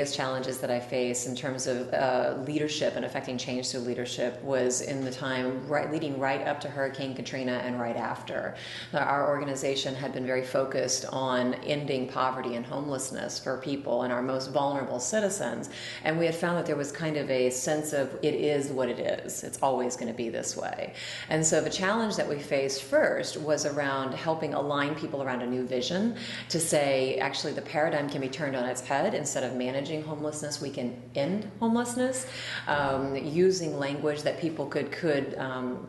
biggest challenges that I face in terms of leadership and affecting change through leadership was in the time leading right up to Hurricane Katrina and right after. Our organization had been very focused on ending poverty and homelessness for people and our most vulnerable citizens, and we had found that there was kind of a sense of it is what it is. It's always going to be this way. And so the challenge that we faced first was around helping align people around a new vision to say, actually, the paradigm can be turned on its head. Instead of managing homelessness, we can end homelessness, using language that people could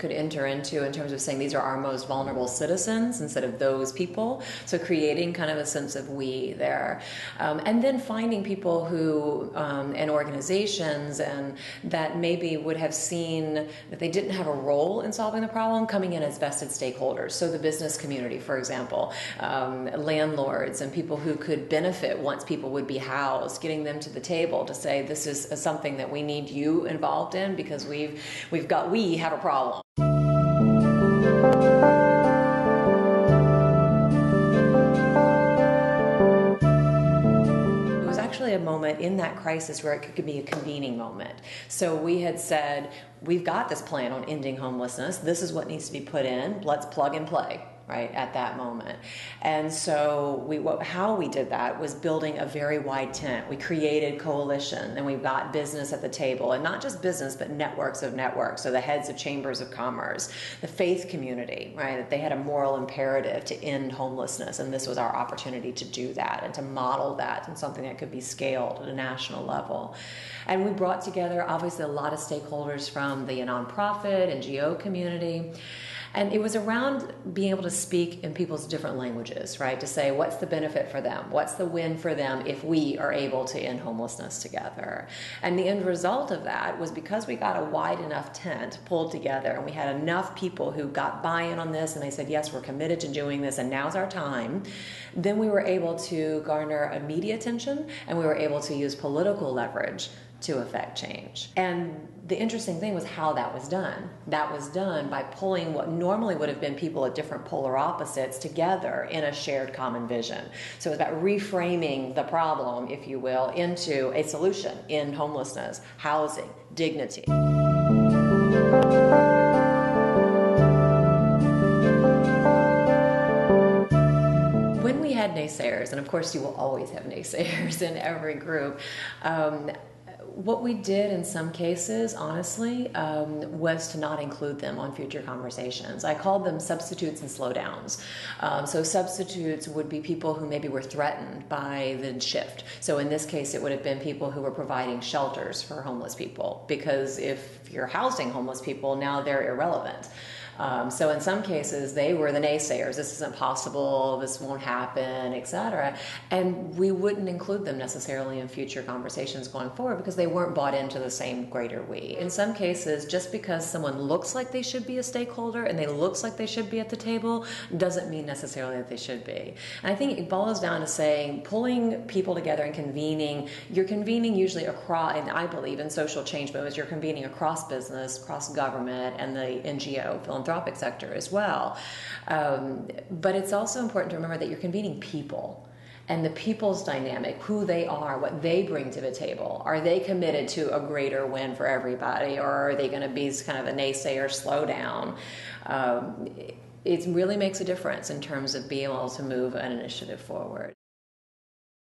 enter into in terms of saying these are our most vulnerable citizens instead of those people. So creating kind of a sense of we there. And then finding people who, and organizations, and that maybe would have seen that they didn't have a role in solving the problem, coming in as vested stakeholders. So the business community, for example, landlords and people who could benefit once people would be housed, getting them to the table to say this is something that we need you involved in because we have a problem. It was actually a moment in that crisis where it could be a convening moment. So we had said, we've got this plan on ending homelessness. This is what needs to be put in. Let's plug and play. Right at that moment. And so how we did that was building a very wide tent. We created coalition and we got business at the table, and not just business, but networks of networks. So the heads of chambers of commerce, the faith community, right? That they had a moral imperative to end homelessness. And this was our opportunity to do that and to model that and something that could be scaled at a national level. And we brought together obviously a lot of stakeholders from the nonprofit, NGO community. And it was around being able to speak in people's different languages, right? To say, what's the benefit for them? What's the win for them if we are able to end homelessness together? And the end result of that was because we got a wide enough tent pulled together and we had enough people who got buy-in on this and they said, yes, we're committed to doing this and now's our time. Then we were able to garner media attention and we were able to use political leverage to affect change. And the interesting thing was how that was done. That was done by pulling what normally would have been people at different polar opposites together in a shared common vision. So it was about reframing the problem, if you will, into a solution in homelessness, housing, dignity. When we had naysayers, and of course you will always have naysayers in every group, what we did in some cases, honestly, was to not include them on future conversations. I called them substitutes and slowdowns. So substitutes would be people who maybe were threatened by the shift. So in this case, it would have been people who were providing shelters for homeless people, because if you're housing homeless people, now they're irrelevant. So in some cases, they were the naysayers. This isn't possible, this won't happen, etc. And we wouldn't include them necessarily in future conversations going forward because they weren't bought into the same greater we. In some cases, just because someone looks like they should be a stakeholder and they looks like they should be at the table doesn't mean necessarily that they should be. And I think it boils down to saying, pulling people together and convening, you're convening usually across, and I believe in social change movements, you're convening across business, across government, and the NGO, philanthropic sector as well. But it's also important to remember that you're convening people and the people's dynamic, who they are, what they bring to the table. Are they committed to a greater win for everybody, or are they going to be kind of a naysayer slowdown? It really makes a difference in terms of being able to move an initiative forward.